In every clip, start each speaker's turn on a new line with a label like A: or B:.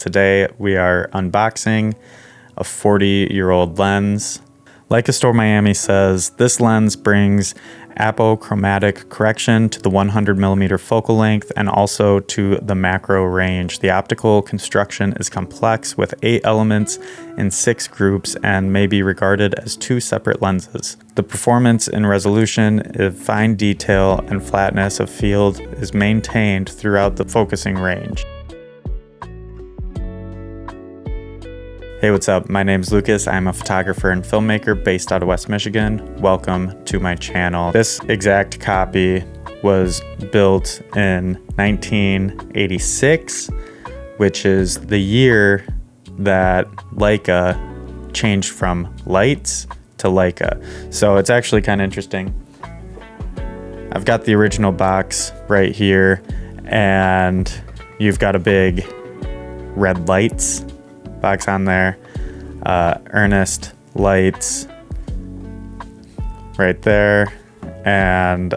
A: Today we are unboxing a 40-year-old lens. Leica Store Miami says this lens brings apo-chromatic correction to the 100mm focal length and also to the macro range. The optical construction is complex with 8 elements in 6 groups and may be regarded as 2 separate lenses. The performance in resolution, fine detail, and flatness of field is maintained throughout the focusing range. Hey, what's up? My name's Lucas. I'm a photographer and filmmaker based out of West Michigan. Welcome to my channel. This exact copy was built in 1986, which is the year that Leica changed from lights to Leica. So it's actually kind of interesting. I've got the original box right here, and you've got a big red lights box on there, earnest lights right there, and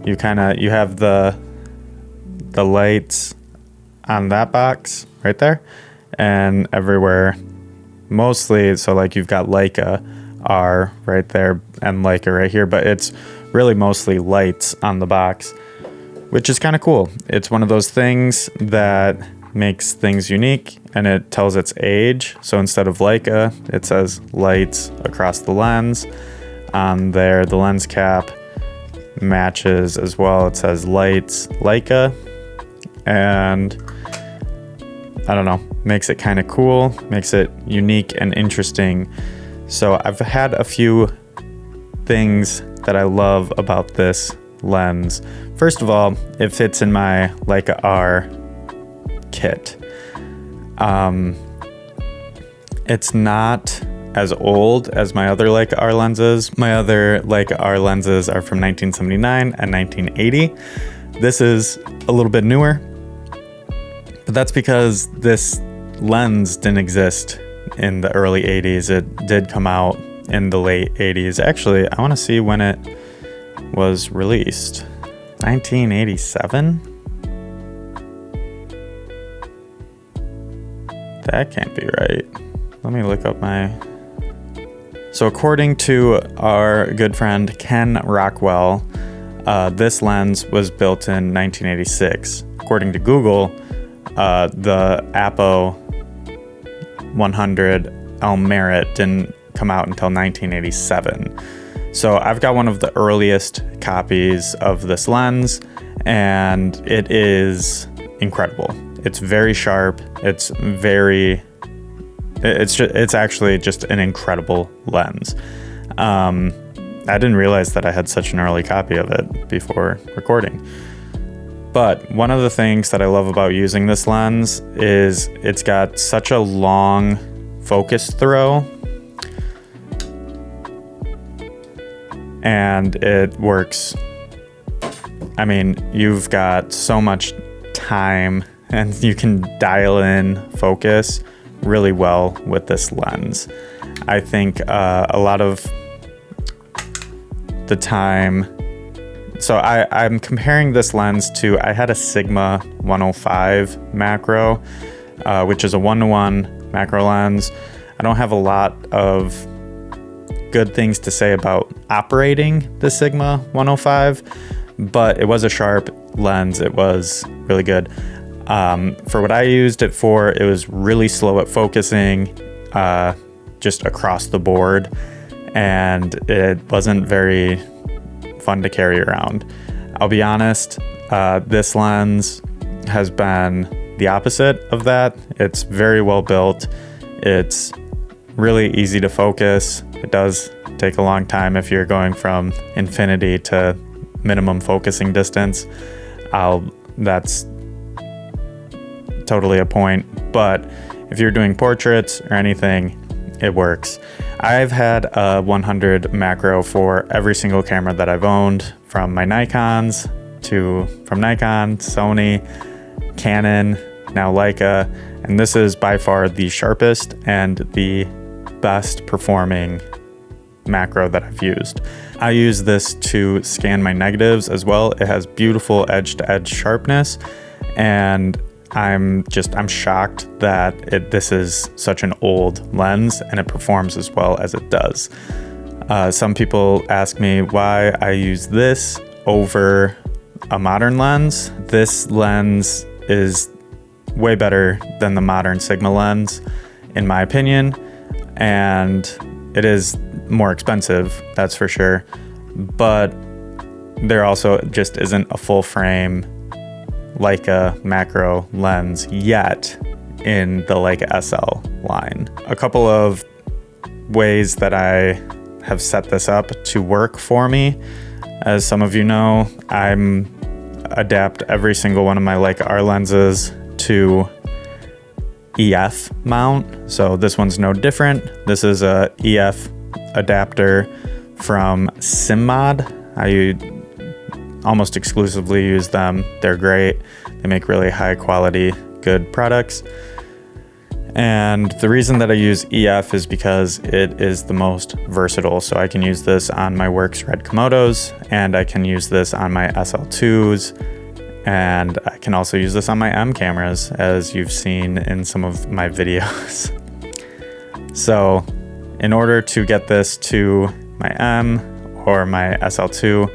A: you have the lights on that box right there and everywhere, mostly. So like you've got Leica R right there and Leica right here, but it's really mostly lights on the box, which is kind of cool. It's one of those things that makes things unique, and it tells its age. So instead of Leica, it says lights across the lens. On there, the lens cap matches as well. It says lights Leica, and I don't know, makes it kind of cool, makes it unique and interesting. So I've had a few things that I love about this lens. First of all, it fits in my Leica R kit. It's not as old as my other Leica R lenses. My other Leica R lenses are from 1979 and 1980. This is a little bit newer, but that's because this lens didn't exist in the early 80s. It did come out in the late 80s. Actually, I want to see when it was released. 1987? That can't be right. Let me look up So according to our good friend Ken Rockwell, this lens was built in 1986. According to Google, the APO-Macro-Elmarit-R didn't come out until 1987. So I've got one of the earliest copies of this lens, and it is incredible. It's very sharp. It's actually just an incredible lens. I didn't realize that I had such an early copy of it before recording. But one of the things that I love about using this lens is it's got such a long focus throw, and it works. I mean, you've got so much time, and you can dial in focus really well with this lens. I think a lot of the time, so I'm comparing this lens to, I had a Sigma 105 macro, which is a 1:1 macro lens. I don't have a lot of good things to say about operating the Sigma 105, but it was a sharp lens. It was really good. For what I used it for, it was really slow at focusing, just across the board, and it wasn't very fun to carry around. I'll be honest, this lens has been the opposite of that. It's very well built. It's really easy to focus. It does take a long time if you're going from infinity to minimum focusing distance. That's totally a point, but if you're doing portraits or anything, it works. I've had a 100 macro for every single camera that I've owned, from my Nikons from Nikon, Sony, Canon, now Leica, and this is by far the sharpest and the best performing macro that I've used. I use this to scan my negatives as well. It has beautiful edge-to-edge sharpness, and I'm shocked that this is such an old lens and it performs as well as it does. Some people ask me why I use this over a modern lens. This lens is way better than the modern Sigma lens, in my opinion, and it is more expensive, that's for sure, but there also just isn't a full frame Leica macro lens yet in the Leica SL line. A couple of ways that I have set this up to work for me. As some of you know, I'm adapt every single one of my Leica R lenses to EF mount. So this one's no different. This is a EF adapter from SimMod. I almost exclusively use them. They're great. They make really high quality, good products. And the reason that I use EF is because it is the most versatile. So I can use this on my Works Red Komodos, and I can use this on my SL2s, and I can also use this on my M cameras, as you've seen in some of my videos. So in order to get this to my M or my SL2,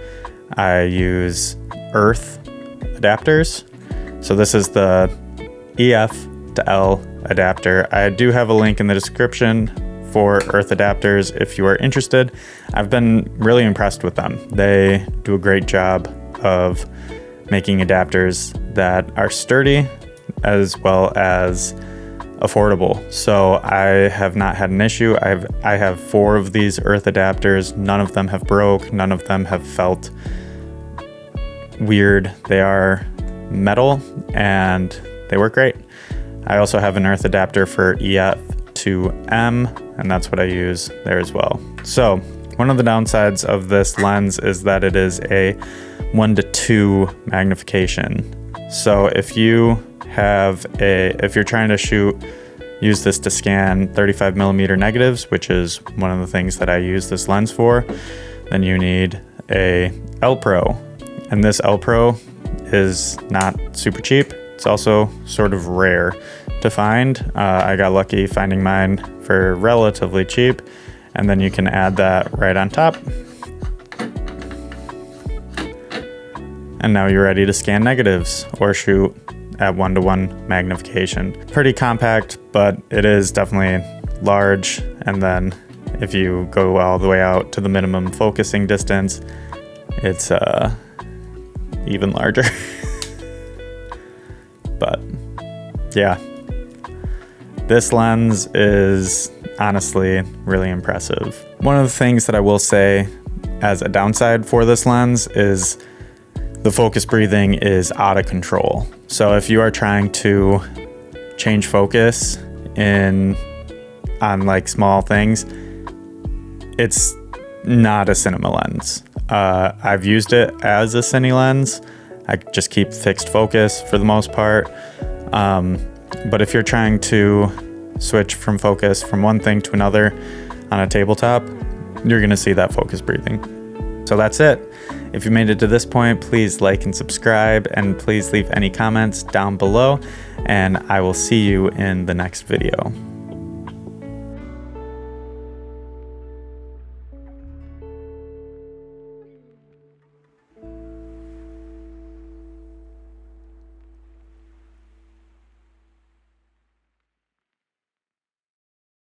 A: I use Earth adapters. So this is the EF to L adapter. I do have a link in the description for Earth adapters if you are interested. I've been really impressed with them. They do a great job of making adapters that are sturdy as well as affordable. So I have not had an issue. I have 4 of these Earth adapters. None of them have broke. None of them have felt weird. They are metal and they work great. I also have an Earth adapter for EF to M, and that's what I use there as well. So one of the downsides of this lens is that it is a 1:2 magnification. So if you're trying to use this to scan 35mm negatives, which is one of the things that I use this lens for, then you need a L Pro. And this L Pro is not super cheap. It's also sort of rare to find. I got lucky finding mine for relatively cheap, and then you can add that right on top. And now you're ready to scan negatives or shoot at 1:1 magnification. Pretty compact, but it is definitely large. And then if you go all the way out to the minimum focusing distance, it's even larger. But yeah, this lens is honestly really impressive. One of the things that I will say as a downside for this lens is the focus breathing is out of control. So if you are trying to change focus on like small things, it's not a cinema lens. I've used it as a cine lens. I just keep fixed focus for the most part. But if you're trying to switch from focus from one thing to another on a tabletop, you're gonna see that focus breathing. So that's it. If you made it to this point, please like and subscribe, and please leave any comments down below, and I will see you in the next video.